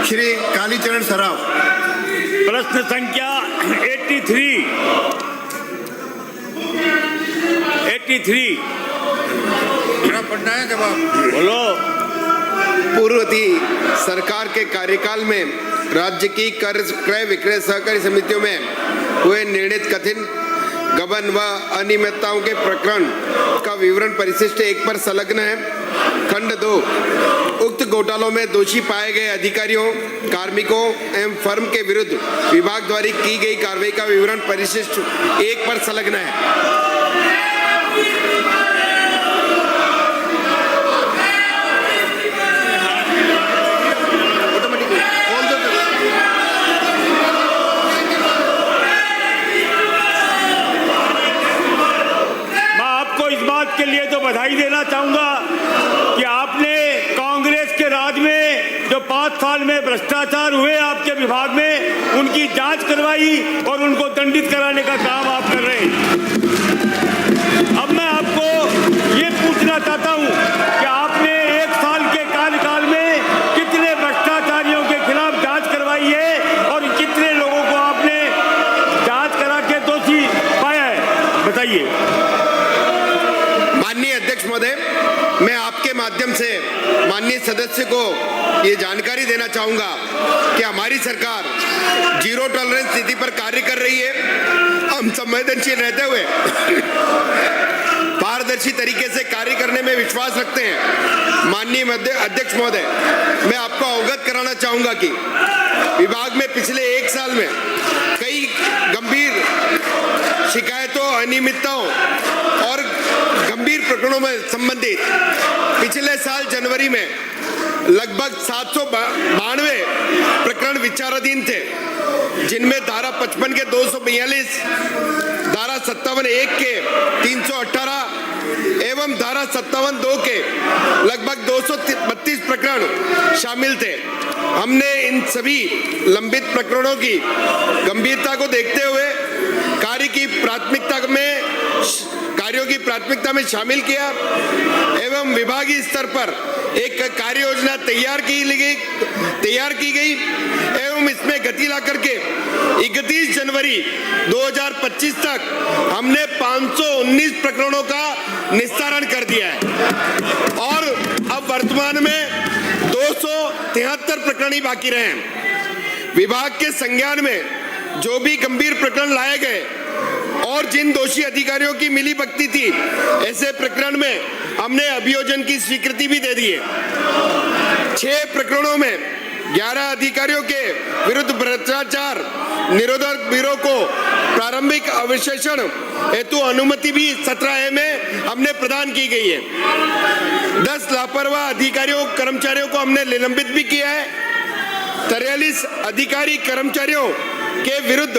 श्री कालीचरण सराफ। प्रश्न संख्या 83 पढ़ना है जवाब। बोलो। पूर्ववर्ती सरकार के कार्यकाल में राज्य की कर क्रय विक्रय सहकारी समितियों में हुए निर्णित कथित गबन व अनियमितताओं के प्रकरण का विवरण परिशिष्ट 1 पर संलग्न है। खंड 2, उक्त घोटालों में दोषी पाए गए अधिकारियों, कार्मिकों एवं फर्म के विरुद्ध विभाग द्वारा की गई कार्रवाई का विवरण परिशिष्ट 1 पर संलग्न है। के लिए तो बधाई देना चाहूंगा कि आपने कांग्रेस के राज में जो 5 साल में भ्रष्टाचार हुए आपके विभाग में, उनकी जांच करवाई और उनको दंडित कराने का काम आप कर रहे हैं। अब मैं आपको ये पूछना चाहता हूं कि आपने 1 साल के कार्यकाल में कितने भ्रष्टाचारियों के खिलाफ जांच करवाई है और कितने लोगों को आपने जांच करा के दोषी पाया है, बताइए। माननीय अध्यक्ष महोदय, मैं आपके माध्यम से माननीय सदस्य को ये जानकारी देना चाहूंगा कि हमारी सरकार जीरो टॉलरेंस नीति पर कार्य कर रही है। हम संवेदनशील रहते हुए पारदर्शी तरीके से कार्य करने में विश्वास रखते हैं। माननीय अध्यक्ष महोदय, मैं आपको अवगत कराना चाहूंगा कि विभाग में पिछले 1 साल में कई गंभीर शिकायतों, अनियमितताओं और गंभीर प्रकरणों में संबंधित पिछले साल जनवरी में लगभग 792 प्रकरण विचाराधीन थे, जिनमें धारा 55 के 242, धारा 57(1) के 318 एवं धारा 57(2) के लगभग 232 प्रकरण शामिल थे। हमने इन सभी लंबित प्रकरणों की गंभीरता को देखते हुए कार्यों की प्राथमिकता में शामिल किया एवं विभागीय स्तर पर एक कार्य योजना तैयार की गई एवं इसमें गति ला करके 31 जनवरी 2025 तक हमने 519 प्रकरणों का निस्तारण कर दिया है और अब वर्तमान में 273 प्रकरण ही बाकी रहे हैं। विभाग के संज्ञान में जो भी गंभीर प्रकरण लाए गए और जिन दोषी अधिकारियों की मिलीभगती थी, ऐसे प्रकरण में हमने अभियोजन की स्वीकृति भी दे दी है। 6 प्रकरणों में 11 अधिकारियों के विरुद्ध भ्रष्टाचार निरोधक ब्यूरो को प्रारंभिक अवशेषण हेतु अनुमति भी 17A में हमने प्रदान की गई है। 10 लापरवाह अधिकारियों कर्मचारियों को हमने निलंबित भी किया है। 43 अधिकारी कर्मचारियों के विरुद्ध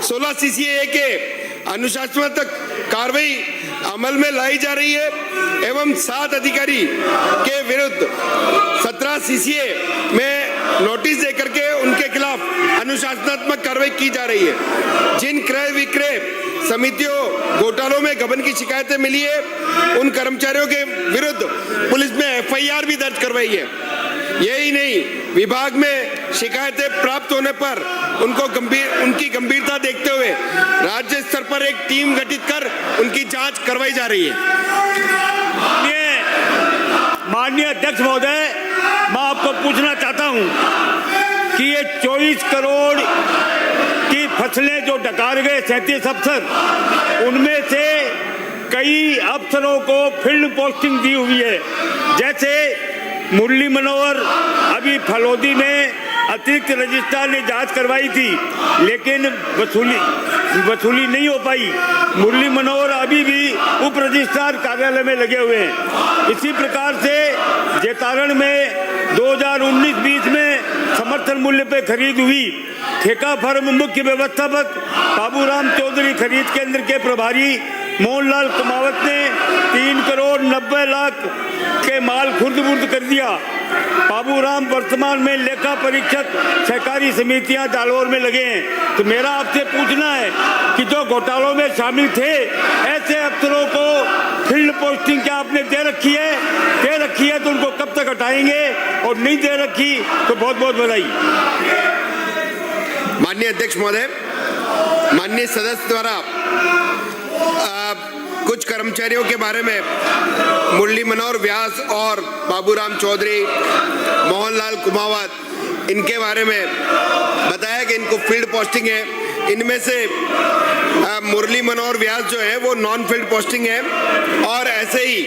16 CCA के अनुशासनात्मक कार्रवाई अमल में लाई जा रही है एवं 7 अधिकारी के विरुद्ध 17 CCA में नोटिस देकर के उनके खिलाफ अनुशासनात्मक कार्रवाई की जा रही है। जिन क्रय विक्रय समितियों घोटालों में गबन की शिकायतें मिली है, उन कर्मचारियों के विरुद्ध पुलिस में FIR भी दर्ज करवाई है। यही नहीं, विभाग में शिकायतें प्राप्त होने पर उनकी गंभीरता देखते हुए राज्य स्तर पर एक टीम गठित कर उनकी जांच करवाई जा रही है। माननीय अध्यक्ष महोदय, मैं आपको पूछना चाहता हूं कि ये 24 करोड़ की फसलें जो डकार गए 37 अफसर, उनमें से कई अफसरों को फील्ड पोस्टिंग दी हुई है। जैसे मुरली मनोहर अभी फलोदी में अतिरिक्त रजिस्ट्रार ने जांच करवाई थी, लेकिन वसूली नहीं हो पाई। मुरली मनोहर अभी भी उप रजिस्ट्रार कार्यालय में लगे हुए हैं। इसी प्रकार से जेतारण में 2019-20 में समर्थन मूल्य पे खरीद हुई। ठेका फर्म मुख्य व्यवस्थापक बाबूराम चौधरी खरीद केंद्र के प्रभारी मोहनलाल कुमावत ने 3 करोड़ 90 लाख के माल खुर्द-बुर्द कर दिया। बाबूराम वर्तमान में लेखा परीक्षक सहकारी समितियां जालौर में लगे हैं। तो मेरा आपसे पूछना है कि जो घोटालों में शामिल थे, ऐसे अफसरों को फील्ड पोस्टिंग क्या आपने दे रखी है तो उनको कब तक हटाएंगे, और नहीं दे रखी तो बहुत बहुत बधाई। माननीय अध्यक्ष महोदय, माननीय सदस्य द्वारा कुछ कर्मचारियों के बारे में मुरली मनोहर व्यास और बाबूराम चौधरी, मोहनलाल कुमावत, इनके बारे में बताया कि इनको फील्ड पोस्टिंग है। इनमें से मुरली मनोहर व्यास जो है वो नॉन फील्ड पोस्टिंग है, और ऐसे ही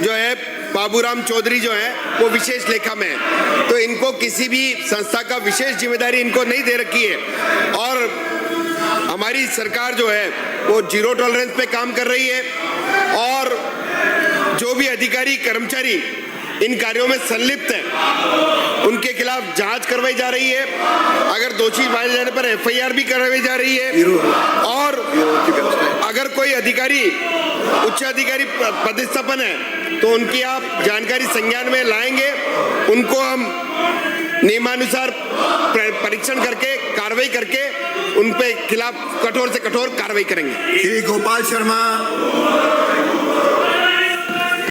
जो है बाबूराम चौधरी जो है वो विशेष लेखा में है। तो इनको किसी भी संस्था का विशेष जिम्मेदारी इनको नहीं दे रखी है, और हमारी सरकार जो है वो जीरो टॉलरेंस पे काम कर रही है, और जो भी अधिकारी कर्मचारी इन कार्यों में संलिप्त है उनके खिलाफ जांच करवाई जा रही है। अगर दोषी पाए जाने पर एफआईआर भी करवाई जा रही है, और अगर कोई अधिकारी उच्च अधिकारी पदस्थापन है तो उनकी आप जानकारी संज्ञान में लाएंगे, उनको हम नियमानुसार परीक्षण करके कार्रवाई करके उन पे खिलाफ कठोर से कठोर कार्रवाई करेंगे। श्री गोपाल शर्मा।